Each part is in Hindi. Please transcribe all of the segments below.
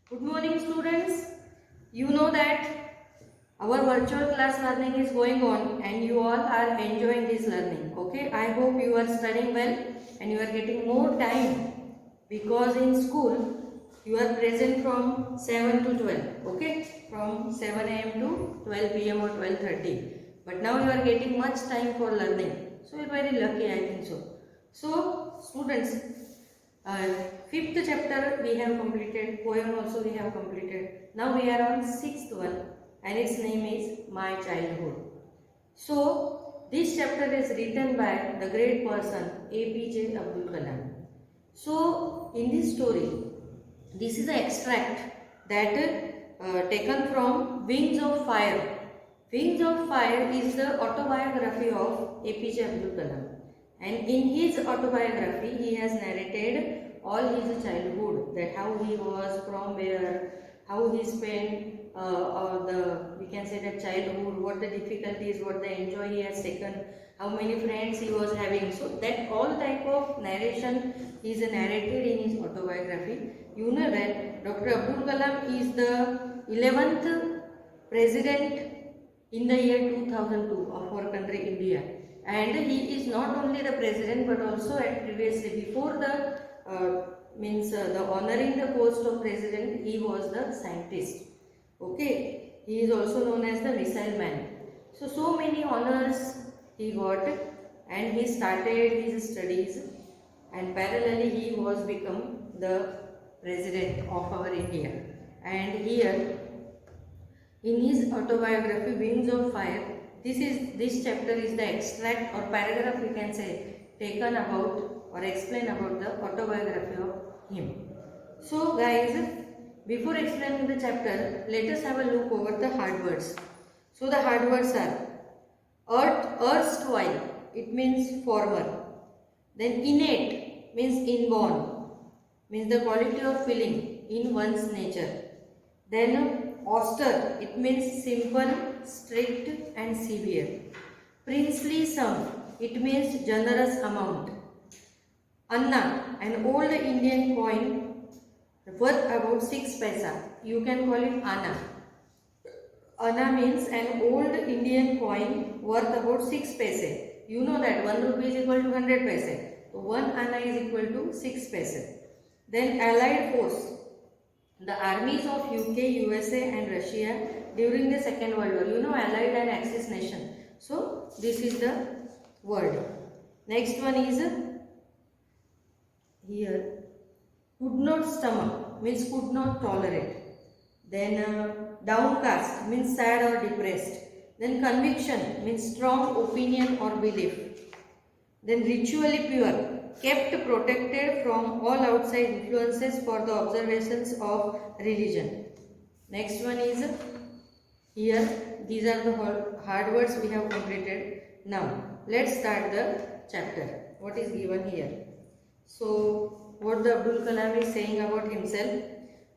Good morning, students. You know that our virtual class learning is going on and you all are enjoying this learning. Okay, I hope you are studying well and you are getting more time because in school you are present from 7 to 12. Okay, from 7 a.m. to 12 p.m. or 12:30. But now you are getting much time for learning. So you are very lucky, I think so. So, students, uh, fifth chapter we have completed, poem also we have completed. Now we are on sixth one and its name is My Childhood. So this chapter is written by the great person APJ Abdul Kalam. So in this story, this is an extract that taken from Wings of Fire. Wings of Fire is the autobiography of APJ Abdul Kalam. And in his autobiography, he has narrated all his childhood, that how he was, from where, how he spent we can say that childhood, what the difficulties, what the enjoy he has taken, how many friends he was having. So that all type of narration is narrated in his autobiography. You know that Dr. Abdul Kalam is the 11th president in the year 2002 of our country India, and he is not only the president but also at previously before the the honoring the post of president, he was the scientist. Okay, he is also known as the missile man. So many honors he got, and he started his studies, and parallelly he was become the president of our India. And here in his autobiography Wings of Fire, this chapter is the extract or paragraph we can say taken about or explain about the autobiography of him. So guys, before explaining the chapter, let us have a look over the hard words. So the hard words are erstwhile, it means former. Then innate means inborn, means the quality of feeling in one's nature. Then austere, it means simple, strict and severe. Princely sum, it means generous amount. Anna, an old Indian coin worth about 6 paisa. You can call it Anna. Anna means an old Indian coin worth about 6 paise. You know that 1 rupee is equal to 100 paise. So 1 Anna is equal to 6 paise. Then Allied force. The armies of UK, USA and Russia during the Second World War. You know Allied and Axis nation. So this is the word. Next one is here. Could not stomach means could not tolerate. Then downcast means sad or depressed. Then conviction means strong opinion or belief. Then ritually pure, kept protected from all outside influences for the observations of religion. Next one is here. These are the hard words we have completed. Now let's start the chapter. What is given here? So what the Abdul Kalam is saying about himself.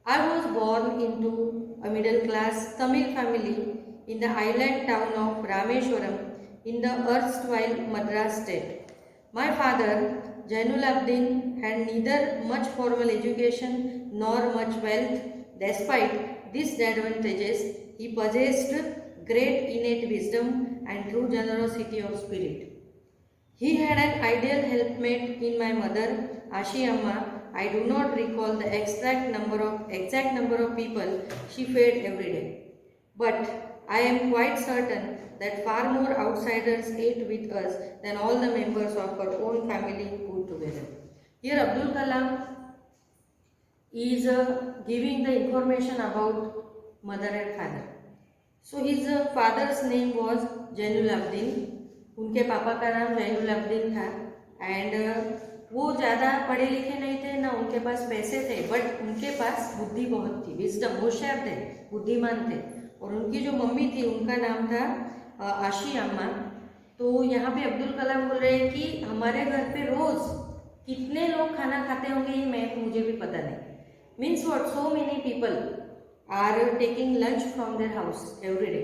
I was born into a middle class Tamil family in the island town of Rameshwaram in the erstwhile Madras state. My father, Jainul Abdin, had neither much formal education nor much wealth. Despite these disadvantages, he possessed great innate wisdom and true generosity of spirit. He had an ideal helpmate in my mother, Ashi Amma. I do not recall the exact number of people she fed every day. But I am quite certain that far more outsiders ate with us than all the members of her own family put together. Here Abdul Kalam is giving the information about mother and father. So his father's name was Jainul Abdin. उनके पापा का नाम जैनुल अब्दीन था एंड वो ज़्यादा पढ़े लिखे नहीं थे ना उनके पास पैसे थे, बट उनके पास बुद्धि बहुत थी, विजडम, होशियार थे, बुद्धिमान थे. और उनकी जो मम्मी थी उनका नाम था आशी अम्मा. तो यहाँ पे अब्दुल कलाम बोल रहे हैं कि हमारे घर पे रोज़ कितने लोग खाना खाते होंगे ये मुझे भी पता नहीं. Means what, so many people are taking lunch from their house every day.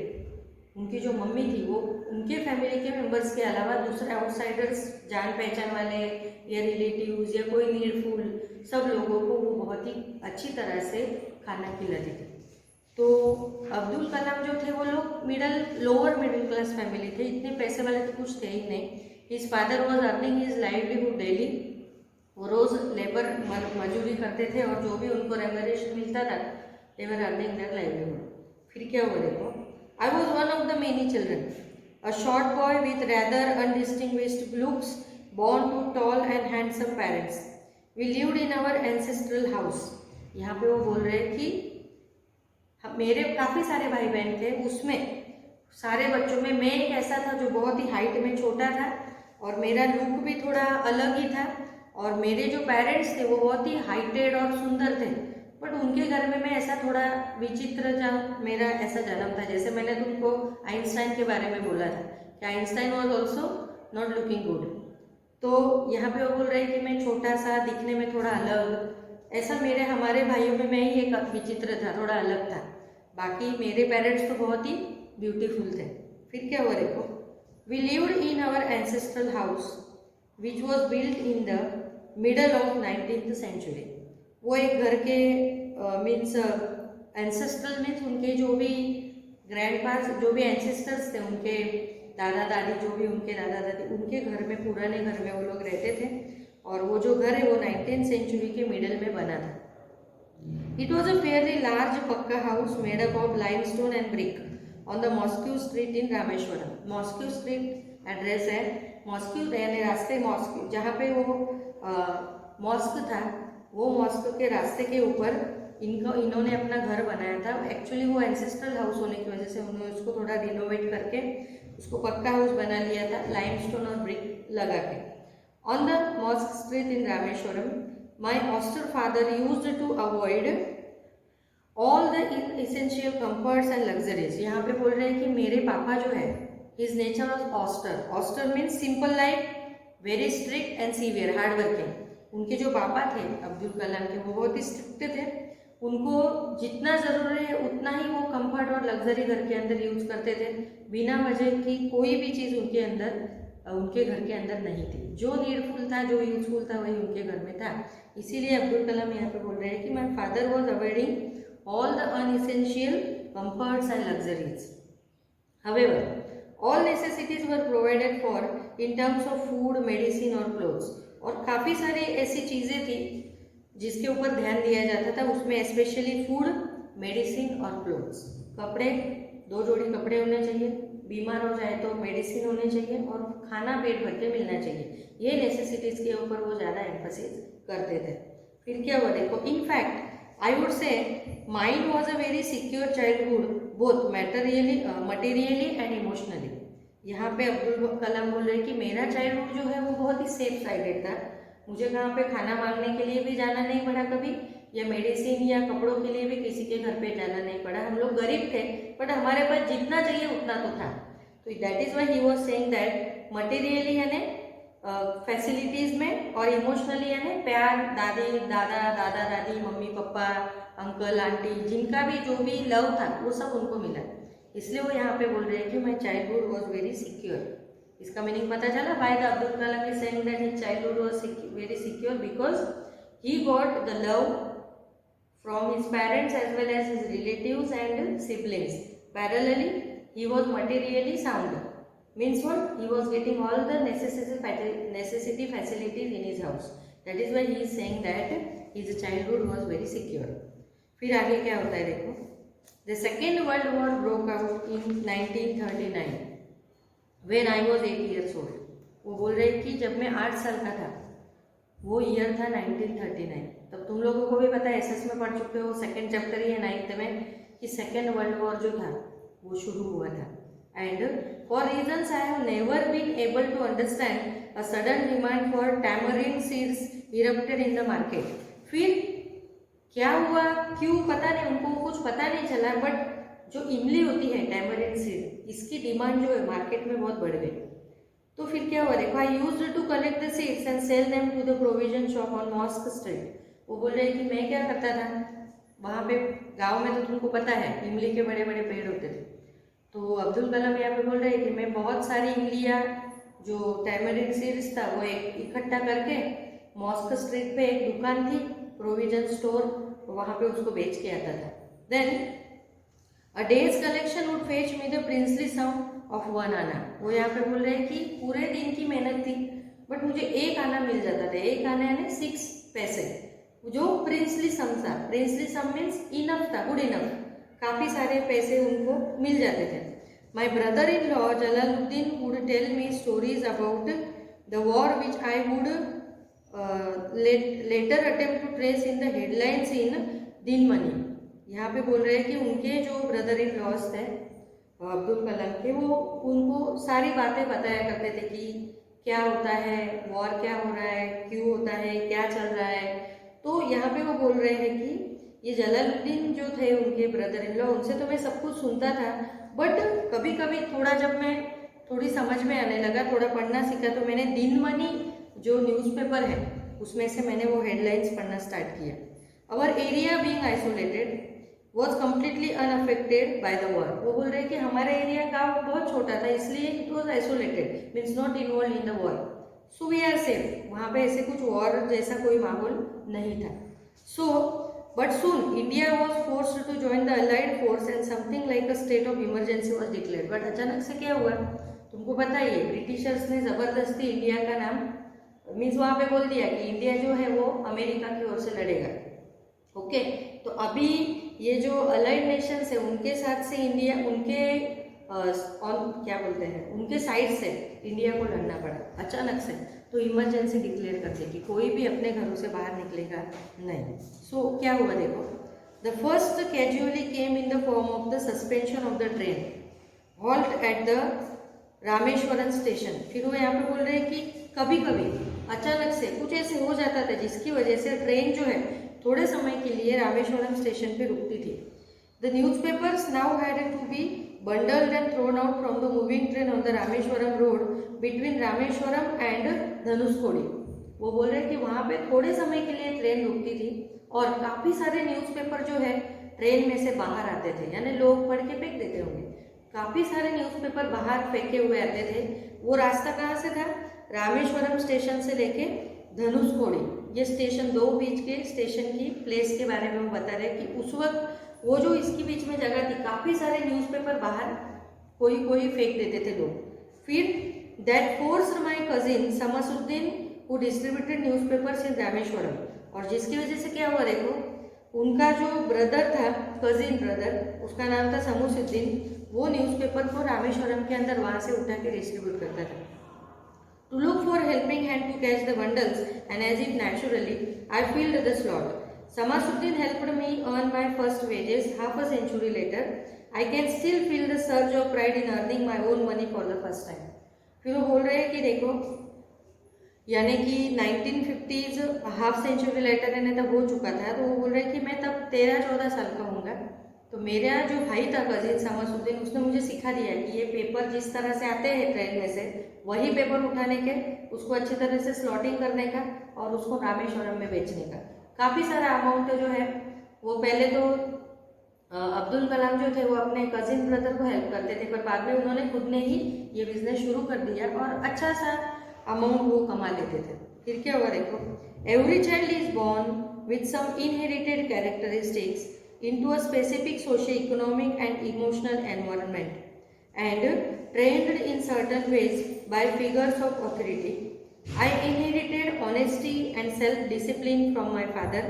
उनकी जो मम्मी थी वो उनके फैमिली के मेंबर्स के अलावा दूसरे आउटसाइडर्स, जान पहचान वाले या रिलेटिव्स या कोई नीडफुल, सब लोगों को वो बहुत ही अच्छी तरह से खाना खिलाती थी। तो अब्दुल कलाम जो थे वो लोग लोअर मिडिल क्लास फैमिली थे, इतने पैसे वाले तो कुछ थे ही नहीं। His father was earning his livelihood daily, वो रोज़ लेबर मजदूरी करते थे और जो भी उनको रेमरेशन मिलता था they were earning their livelihood. फिर क्या हुआ देखो, I was one of the many children, a short boy with rather undistinguished looks, born to tall and handsome parents. We lived in our ancestral house. यहाँ पे वो बोल रहे हैं कि मेरे काफ़ी सारे भाई बहन थे, उसमें सारे बच्चों में मैं एक ऐसा था जो बहुत ही हाइट में छोटा था और मेरा लुक भी थोड़ा अलग ही था, और मेरे जो पेरेंट्स थे वो बहुत ही हाइटेड और सुंदर थे, बट उनके घर में मैं ऐसा थोड़ा विचित्र मेरा ऐसा जन्म था। जैसे मैंने तुमको आइंस्टाइन के बारे में बोला था कि Einstein was also not looking good, तो यहाँ पे वो बोल रहे हैं कि मैं छोटा सा, दिखने में थोड़ा अलग, ऐसा हमारे भाइयों में मैं ही एक विचित्र था, थोड़ा अलग था, बाकी मेरे पेरेंट्स तो बहुत ही ब्यूटीफुल थे। फिर क्या हुआ देखो, we lived in our ancestral house which was built in the middle of 19th century. वो एक घर के मीन्स एंसेस्ट्रल मीन्स उनके जो भी ग्रैंड पास, जो भी एंसेस्टर्स थे, उनके दादा दादी, जो भी उनके दादा दादी, उनके घर में, पुराने घर में वो लोग रहते थे, और वो जो घर है वो 19th सेंचुरी के मिडल में बना था। It was a fairly large pucca house made up of limestone and brick on the mosque street in Rameswaram. Mosque street address है, मॉस्क्यू यानी रास्ते मॉस्क्यू, जहाँ पे वो मॉस्क था, वो मॉस्क के रास्ते के ऊपर इन्होंने अपना घर बनाया था। एक्चुअली वो एंसेस्ट्रल हाउस होने की वजह से उन्होंने उसको थोड़ा रिनोवेट करके उसको पक्का हाउस बना लिया था, लाइमस्टोन और ब्रिक लगा के। On the mosque street in Rameswaram my austere father used to avoid all the essential comforts and luxuries. यहाँ पे बोल रहे हैं कि मेरे पापा जो है, his nature was austere. Austere means simple life, very strict and severe, hard working. उनके जो पापा थे अब्दुल कलाम के, वो बहुत ही स्ट्रिक्ट थे, उनको जितना ज़रूरी है उतना ही वो कंफर्ट और लग्जरी घर के अंदर यूज करते थे, बिना वजह की कोई भी चीज़ उनके अंदर, उनके घर के अंदर नहीं थी। जो नीडफुल था, जो यूजफुल था, वही उनके घर में था। इसीलिए अब्दुल कलाम यहाँ पे बोल रहे हैं कि my father was avoiding all the unessential comforts and luxuries. However, all necessities were provided for in terms of food, medicine और clothes। और काफ़ी सारी ऐसी चीज़ें थी जिसके ऊपर ध्यान दिया जाता था, उसमें स्पेशली फूड, मेडिसिन और क्लोथ्स। कपड़े, 2 जोड़ी कपड़े होने चाहिए, बीमार हो जाए तो मेडिसिन होने चाहिए, और खाना पेट भर के मिलना चाहिए। ये नेसेसिटीज़ के ऊपर वो ज़्यादा एम्फेसिस करते थे। फिर क्या हुआ देखो, in fact I would say mind was a very secure childhood both materially and emotionally. यहाँ पे अब्दुल कलाम बोल रहे हैं कि मेरा चाइल्डहुड जो है वो बहुत ही सेफ साइडेड था। मुझे कहाँ पे खाना मांगने के लिए भी जाना नहीं पड़ा कभी, या मेडिसिन या कपड़ों के लिए भी किसी के घर पे जाना नहीं पड़ा। हम लोग गरीब थे, बट हमारे पास जितना चाहिए उतना तो था। तो that is why he was saying that materially यानी फैसिलिटीज़ में, और इमोशनली यानी प्यार, दादा दादी, मम्मी पापा, अंकल आंटी, जिनका भी जो भी लव था वो सब उनको मिला। इसलिए वो यहाँ पे बोल रहे हैं कि my childhood was very secure. इसका मीनिंग पता चला, by the Abdul Kalam is saying that his childhood was very secure because he got the love from his parents as well as his relatives and siblings. Parallelly he was materially sound, means what, he was getting all the necessity facilities in his house. That is why he is saying that his childhood was very secure. फिर आगे क्या होता है देखो, the second world war broke out in 1939 when I was 8 years old. वो बोल रहे कि जब मैं 8 साल का था, वो ईयर था 1939। तब तुम लोगों को भी पता है, एसएस में पढ़ चुके हो, सेकेंड चैप्टर ही है 9th में, कि सेकेंड वर्ल्ड वॉर जो था वो शुरू हुआ था। And for reasons I have never been able to understand a sudden demand for tamarind seeds erupted in the market. फिर क्या हुआ, क्यों, पता नहीं, उनको कुछ पता नहीं चला, बट जो इमली होती है टैमरिन सीड, इसकी डिमांड जो है मार्केट में बहुत बढ़ गई। तो फिर क्या हुआ देखो, I used to collect the seeds and sell them to the provision shop on mosque street. वो बोल रहे हैं कि मैं क्या करता था, वहाँ पे गांव में तो तुमको पता है इमली के बड़े बड़े पेड़ होते थे। तो अब्दुल कलाम यहाँ पे बोल रहे हैं कि मैं बहुत सारी इमलियाँ, जो टैमरिन सीड्स था, वो एक इकट्ठा करके मॉस्क स्ट्रीट पे एक दुकान थी, प्रोविजन स्टोर, वहाँ पे उसको बेच के आता था। Then a day's collection would fetch me the princely sum of 1 anna. वो यहाँ पे बोल रहे हैं कि पूरे दिन की मेहनत थी बट मुझे 1 आना मिल जाता था। 1 आना यानी 6 पैसे, जो प्रिंसली सम था। प्रिंसली सम मीन्स इनफ था, गुड इनफ, काफ़ी सारे पैसे उनको मिल जाते थे। My brother in law Jalaluddin would tell me stories about the war which I would later attempt to trace in the headlines in Dinamani. यहाँ पे बोल रहे हैं कि उनके जो ब्रदर इन लॉज थे अब्दुल कलाम के, वो उनको सारी बातें बताया करते थे कि क्या होता है, वॉर क्या हो रहा है, क्यों होता है, क्या चल रहा है। तो यहाँ पे वो बोल रहे हैं कि ये जलालुद्दीन जो थे उनके ब्रदर इन लॉ, उनसे तो मैं सब कुछ सुनता था बट कभी कभी थोड़ा जब मैं थोड़ी समझ में आने लगा, थोड़ा पढ़ना सीखा, तो मैंने दिन मनी जो न्यूज़पेपर है उसमें से मैंने वो हेडलाइंस पढ़ना स्टार्ट किया। अवर area being isolated was completely unaffected by the war. वो बोल रहे हैं कि हमारा एरिया का बहुत छोटा था, इसलिए it was isolated, means not involve in the war, so we are safe. वहाँ पे ऐसे कुछ वॉर जैसा कोई माहौल नहीं था। So but soon India was forced to join the allied force and something like a state of emergency was declared. But अचानक से क्या हुआ, तुमको पता ही है, ब्रिटिशर्स ने ज़बरदस्ती इंडिया का नाम, मीन्स वहाँ पे बोल दिया कि इंडिया जो है वो अमेरिका की ओर से लड़ेगा। ओके, तो अभी ये जो अलाइड नेशंस है उनके साथ से इंडिया, उनके क्या बोलते हैं, उनके साइड से इंडिया को लड़ना पड़ा अचानक से। तो इमरजेंसी डिक्लेयर कर दी कि कोई भी अपने घरों से बाहर निकलेगा नहीं। सो क्या हुआ देखो, the first casually came in the form of the suspension of the train halt eight the Rameswaram station. फिर वो यहाँ पे बोल रहे हैं कि कभी कभी अचानक से कुछ ऐसे हो जाता था जिसकी वजह से ट्रेन जो है थोड़े समय के लिए रामेश्वरम स्टेशन पे रुकती थी। The newspapers now had to be bundled and thrown out from the moving train on the Rameswaram road between Rameswaram and Dhanushkodi. वो बोल रहे हैं कि वहाँ पे थोड़े समय के लिए ट्रेन रुकती थी और काफ़ी सारे न्यूज़पेपर जो है ट्रेन में से बाहर आते थे, यानी लोग पढ़ के फेंक देते होंगे। काफ़ी सारे न्यूज़पेपर बाहर फेंके हुए आते थे। वो रास्ता कहाँ से था, रामेश्वरम स्टेशन से लेके धनुषकोडी। ये स्टेशन, दो बीच के स्टेशन की प्लेस के बारे में वो बता रहे हैं कि उस वक्त वो जो इसके बीच में जगह थी, काफ़ी सारे न्यूज़पेपर बाहर कोई कोई फेंक देते थे लोग। फिर that forced my cousin Shamsuddin who distributed newspapers इन रामेश्वरम, और जिसकी वजह से क्या हुआ देखो, उनका जो ब्रदर था, कजिन ब्रदर, उसका नाम था शमसुद्दीन, वो न्यूज़पेपर को रामेश्वरम के अंदर वहाँ से उठा के डिस्ट्रीब्यूट करता था। To look for helping hand to catch the bundles and as if naturally I filled the slot. Samasuddin helped me earn my first wages half a century later. I can still feel the surge of pride in earning my own money for the first time. फिर वो बोल रहे हैं कि देखो, यानी कि 1950s हाफ सेंचुरी लेटर यानी तब हो चुका था। तो वो बोल रहे हैं कि मैं तब 13-14 साल का होऊंगा, तो मेरा जो भाई था कजिन शमसुद्दीन, उसने मुझे सिखा दिया कि ये पेपर जिस तरह से आते हैं ट्रेन में से, वही पेपर उठाने के, उसको अच्छी तरह से स्लॉटिंग करने का और उसको रामेश्वरम में बेचने का। काफ़ी सारा अमाउंट जो है वो पहले तो अब्दुल कलाम जो थे वो अपने कजिन ब्रदर को हेल्प करते थे, पर बाद में उन्होंने खुद ने ही ये बिजनेस शुरू कर दिया और अच्छा सा अमाउंट वो कमा लेते थे। फिर क्या हुआ देखो, every child is born with some inherited characteristics into a specific socio-economic and emotional environment and trained in certain ways by figures of authority. I inherited honesty and self-discipline from my father.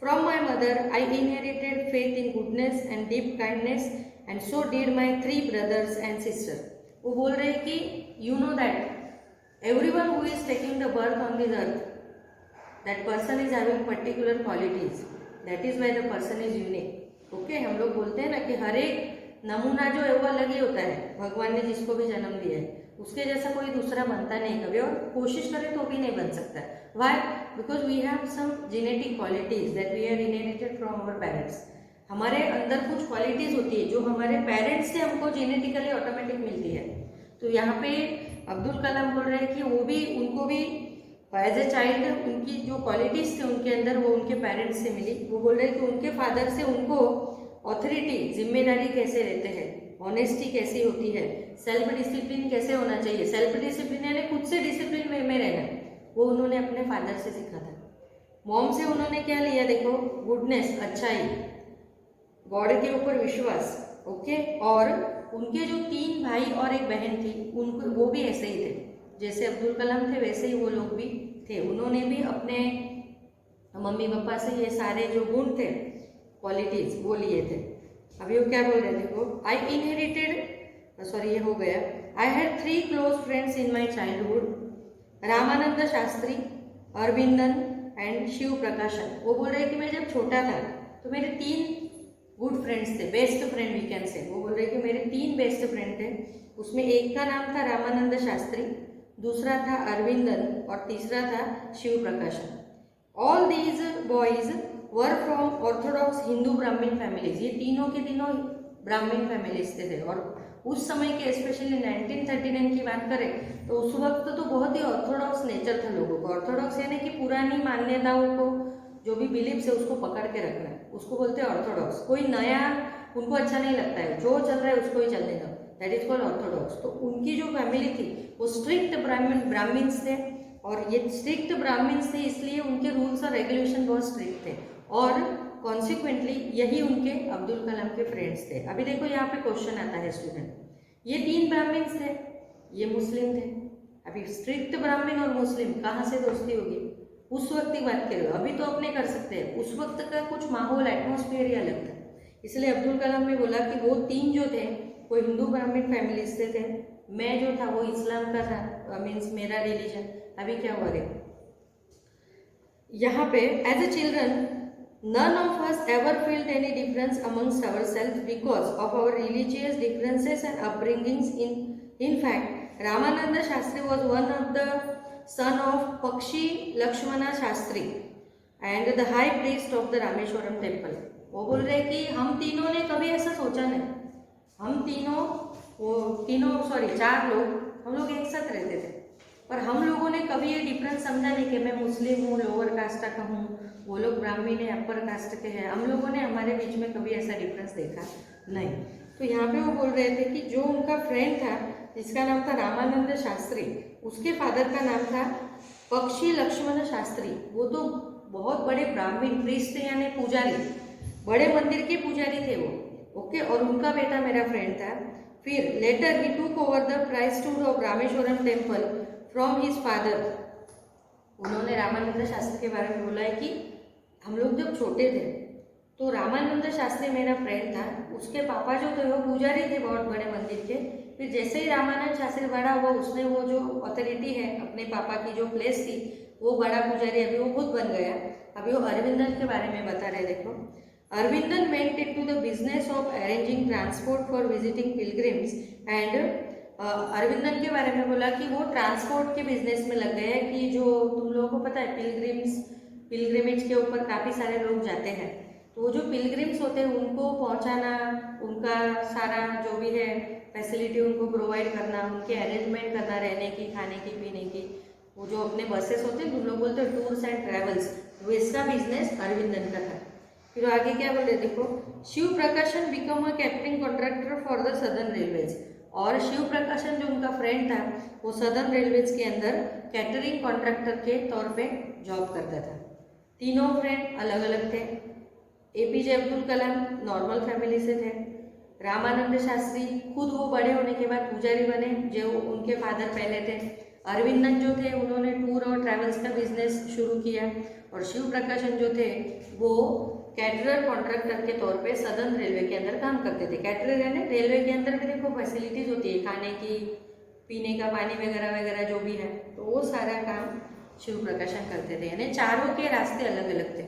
From my mother, I inherited faith in goodness and deep kindness, and so did my 3 brothers and sisters. वो बोल रहे हैं कि you know that everyone who is taking the birth on this earth, that person is having particular qualities. That is why the person is unique. Okay, हम लोग बोलते हैं ना कि हर एक नमूना जो है वो अलग ही होता है। भगवान ने जिसको भी जन्म दिया है उसके जैसा कोई दूसरा बनता नहीं कभी, और कोशिश करें तो भी नहीं बन सकता। Why? Because we have some genetic qualities that we are inherited from our parents. हमारे अंदर कुछ क्वालिटीज होती है जो हमारे पेरेंट्स से हमको जेनेटिकली ऑटोमेटिक मिलती है। तो यहाँ पे अब्दुल कलाम बोल रहे हैं कि वो भी, उनको भी एज ए चाइल्ड उनकी जो क्वालिटीज़ थे उनके अंदर वो उनके पेरेंट्स से मिली। वो बोल रहे हैं कि उनके फादर से उनको ऑथोरिटी, जिम्मेदारी कैसे लेते हैं, ऑनेस्टी कैसी होती है, सेल्फ डिसिप्लिन कैसे होना चाहिए। सेल्फ डिसिप्लिन यानी खुद से डिसिप्लिन वे में रहना, वो उन्होंने अपने फादर से सीखा था। मॉम से उन्होंने क्या लिया, देखो, गुडनेस, अच्छाई, गॉड के ऊपर विश्वास, ओके। और उनके जो 3 भाई और एक बहन थी, उनको वो भी ऐसे ही थे, जैसे अब्दुल कलाम थे वैसे ही वो लोग भी थे। उन्होंने भी अपने मम्मी पापा से ये सारे जो गुण थे, क्वालिटीज, वो लिए थे। अभी वो क्या बोल रहे थे, देखो, आई इनहेरिटेड, सॉरी ये हो गया, I had 3 close friends in my childhood, Ramanand Shastri, Aravindan and Sivaprakasan. वो बोल रहे हैं कि मैं जब छोटा था तो मेरे 3 गुड फ्रेंड्स थे, best friend we can say. वो बोल रहे हैं कि मेरे 3 बेस्ट फ्रेंड थे, उसमें एक का नाम था रामानंद शास्त्री, दूसरा था अरविंदन और तीसरा था शिव प्रकाशन। All these boys were from Orthodox Hindu ब्राह्मण फैमिलीज। ये तीनों के तीनों ब्राह्मण फैमिलीज थे। और उस समय के स्पेशली 1939 की बात करें तो उस वक्त तो बहुत ही ऑर्थोडॉक्स नेचर था लोगों को। ऑर्थोडॉक्स यानी कि पुरानी मान्यताओं को, जो भी बिलीव्स है उसको पकड़ के रखना है, उसको बोलते हैं ऑर्थोडॉक्स। कोई नया उनको अच्छा नहीं लगता है, जो चल रहा है उसको ही चलने दो, दैट इज कॉल्ड ऑर्थोडॉक्स। तो उनकी जो फैमिली थी वो स्ट्रिक्ट ब्राह्मण्स थे, और ये स्ट्रिक्ट ब्राह्मण्स थे इसलिए उनके रूल्स और रेगुलेशन बहुत स्ट्रिक्ट थे, और कॉन्सिक्वेंटली यही उनके अब्दुल कलाम के फ्रेंड्स थे। अभी देखो यहाँ पे क्वेश्चन आता है स्टूडेंट, ये 3 ब्राह्मण्स थे, ये मुस्लिम थे। अभी स्ट्रिक्ट ब्राह्मण और मुस्लिम कहाँ से दोस्ती होगी? उस वक्त की बात करो, अभी तो अपने कर सकते हैं, उस वक्त का कुछ माहौल, एटमॉस्फेयर ही अलग था। इसलिए अब्दुल कलाम ने बोला कि वो 3 जो थे वो हिंदू ब्राह्मण फैमिली से थे, मैं जो था वो इस्लाम का था, मीन्स मेरा रिलीजन। अभी क्या हुआ रे, यहाँ पे as a children none of us ever felt any difference amongst ourselves because of our religious differences and upbringings. In fact, Ramananda Shastri was one of the son of Pakshi Lakshmana Shastri and the high priest of the Rameshwaram temple. वो बोल रहे कि हम तीनों ने कभी ऐसा सोचा नहीं, हम तीनों 4 लोग, हम लोग एक साथ रहते थे, पर हम लोगों ने कभी ये डिफरेंस समझा नहीं कि मैं मुस्लिम हूँ, लोअर कास्ट का हूँ, वो लोग ब्राह्मण है, अपर कास्ट के हैं। हम लोगों ने हमारे बीच में कभी ऐसा डिफरेंस देखा नहीं। तो यहाँ पे वो बोल रहे थे कि जो उनका फ्रेंड था जिसका नाम था रामानंद शास्त्री, उसके फादर का नाम था पक्षी लक्ष्मण शास्त्री। वो तो बहुत बड़े ब्राह्मण प्रीस्ट थे, यानी पुजारी, बड़े मंदिर के पुजारी थे वो, ओके। और उनका बेटा मेरा फ्रेंड था। फिर later he took over the priesthood of Rameswaram temple from his father. उन्होंने रामानंद शास्त्री के बारे में बोला है कि हम लोग जब छोटे थे तो रामानंद शास्त्री मेरा फ्रेंड था, उसके पापा जो थे वो पुजारी थे बहुत बड़े मंदिर के। फिर जैसे ही रामानंद शास्त्री बड़ा हुआ, उसने वो जो अथॉरिटी है, अपने पापा की जो प्लेस थी, वो बड़ा पुजारी अभी वो खुद बन गया। अभी वो अरविंदन के बारे में बता रहे, देखो, Aravindan went into the business of arranging transport for visiting pilgrims and Aravindan के बारे में बोला कि वो ट्रांसपोर्ट के बिजनेस में लग गए हैं, कि जो तुम लोगों को पता है पिलग्रिमेज के ऊपर काफ़ी सारे लोग जाते हैं, तो वो जो पिलग्रिम्स होते हैं उनको पहुंचाना, उनका सारा जो भी है फैसिलिटी उनको प्रोवाइड करना, उनके अरेंजमेंट करना, रहने की, खाने की, पीने की, वो जो अपने बसेस होते हैं, तुम लोग बोलते हैं टूर्स एंड ट्रेवल्स, वो इसका बिजनेस अरविंदन का था। फिर आगे क्या बोले, देखो, शिव प्रकाशन become a catering contractor for the southern railways. और शिव प्रकाशन जो उनका फ्रेंड था वो सदर्न रेलवेज के अंदर कैटरिंग कॉन्ट्रैक्टर के तौर पे जॉब करता था। तीनों फ्रेंड अलग अलग थे। APJ Abdul Kalam normal family से थे। रामानंद शास्त्री खुद वो बड़े होने के बाद पुजारी बने, जो उनके फादर पहले थे। अरविंदन जो थे उन्होंने टूर और ट्रैवल्स का बिजनेस शुरू किया। और शिव प्रकाशन जो थे वो कैटरर कॉन्ट्रैक्टर के तौर पे सदर्न रेलवे के अंदर काम करते थे। कैटरर यानी रेलवे के अंदर भी देखो फैसिलिटीज होती है, खाने की, पीने का पानी वगैरह वगैरह जो भी है, तो वो सारा काम शिव प्रकाशन करते थे। यानी चारों के रास्ते अलग अलग थे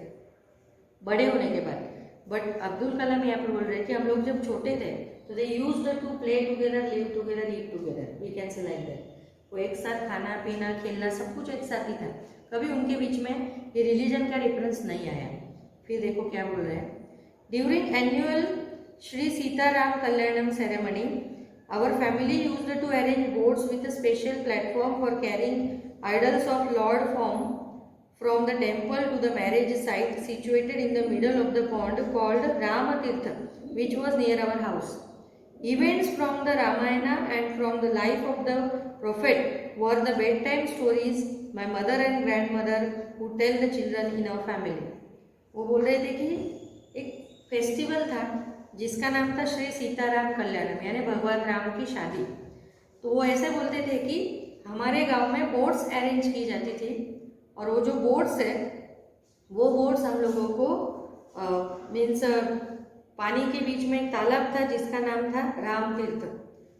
बड़े होने के बाद। बट अब्दुल कलाम यहाँ पर बोल रहे हैं कि हम लोग जब छोटे थे तो they used to play together, live together, eat together, we can say like that. वो एक साथ खाना पीना खेलना सब कुछ एक साथ ही था, कभी उनके बीच में ये रिलीजन का डिफरेंस नहीं आया। फिर देखो क्या बोल रहे हैं, during annual Shri Sitaram Kalyanam ceremony our family used to arrange boats with a special platform for carrying idols of Lord from the temple to the marriage site situated in the middle of the pond called Ramatirtha, which was near our house. Events from the Ramayana and from the life of the prophet were the bedtime stories my mother and grandmother who tell the children in our family. वो बोल रहे थे कि एक फेस्टिवल था जिसका नाम था श्री सीताराम कल्याणम, यानी भगवान राम की शादी। तो वो ऐसे बोलते थे कि हमारे गांव में बोट्स अरेंज की जाती थी, और वो जो बोट्स है वो बोट्स हम लोगों को मीन्स पानी के बीच में एक तालाब था जिसका नाम था राम तीर्थ।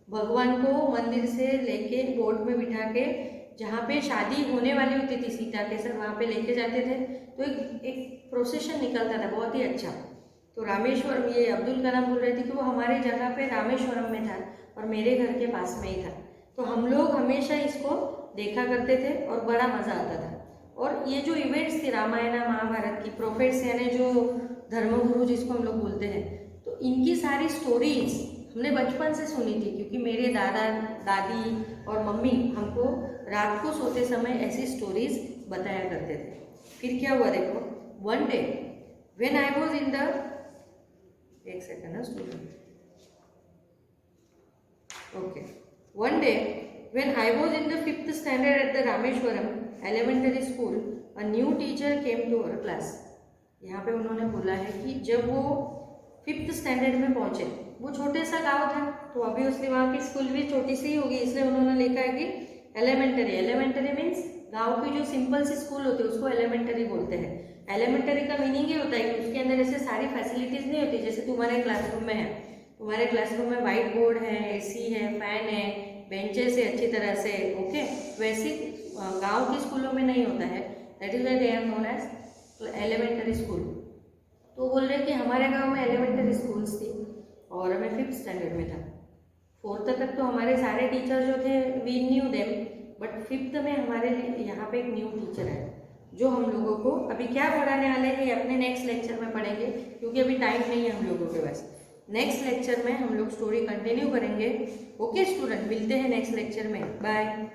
भगवान को मंदिर से लेके बोट में बिठा के जहाँ पे शादी होने वाली होती थी सीता के साथ, वहाँ पे लेके जाते थे। तो एक प्रोसेशन निकलता था बहुत ही अच्छा। तो रामेश्वरम, ये अब्दुल कलाम बोल रहे थे कि वो हमारे जगह पे रामेश्वरम में था और मेरे घर के पास में ही था। तो हम लोग हमेशा इसको देखा करते थे और बड़ा मज़ा आता था। और ये जो इवेंट्स थी रामायण महाभारत की, प्रोफेट्स यानी जो धर्मगुरु जिसको हम लोग बोलते हैं, तो इनकी सारी स्टोरीज हमने बचपन से सुनी थी, क्योंकि मेरे दादा दादी और मम्मी हमको रात को सोते समय ऐसी स्टोरीज बताया करते थे। फिर क्या हुआ देखो, one day when I was in the, एक सेकंड ना student, okay, one day when I was in the 5th standard at the Rameswaram elementary school, a new teacher came to our class. यहाँ पे उन्होंने बोला है कि जब वो 5th स्टैंडर्ड में पहुंचे, वो छोटे सा गांव था तो ऑब्वियसली वहाँ की स्कूल भी छोटी सी होगी, इसलिए उन्होंने लिखा है कि एलिमेंटरी। एलिमेंटरी मीन्स गांव की जो सिंपल सी स्कूल होती है उसको एलिमेंटरी बोलते हैं। एलिमेंटरी का मीनिंग ये होता है कि उसके अंदर ऐसे सारी फैसिलिटीज नहीं होती जैसे तुम्हारे क्लासरूम में है। तुम्हारे क्लासरूम में व्हाइट बोर्ड है, एसी है, फैन है, बेंचेस है अच्छी तरह से, ओके, वैसे गाँव की स्कूलों में नहीं होता है। That is why they are known as elementary school. तो बोल रहे कि हमारे गांव में एलिमेंटरी स्कूल्स थी और मैं 5th स्टैंडर्ड में था। 4th तक तो हमारे सारे टीचर जो थे we knew them, but 5th में हमारे लिए यहाँ पे एक न्यू टीचर है जो हम लोगों को अभी क्या पढ़ाने वाले हैं अपने नेक्स्ट लेक्चर में पढ़ेंगे, क्योंकि अभी टाइम नहीं है हम लोगों के पास। नेक्स्ट लेक्चर में हम लोग स्टोरी कंटिन्यू करेंगे। ओके स्टूडेंट, मिलते हैं नेक्स्ट लेक्चर में, बाय।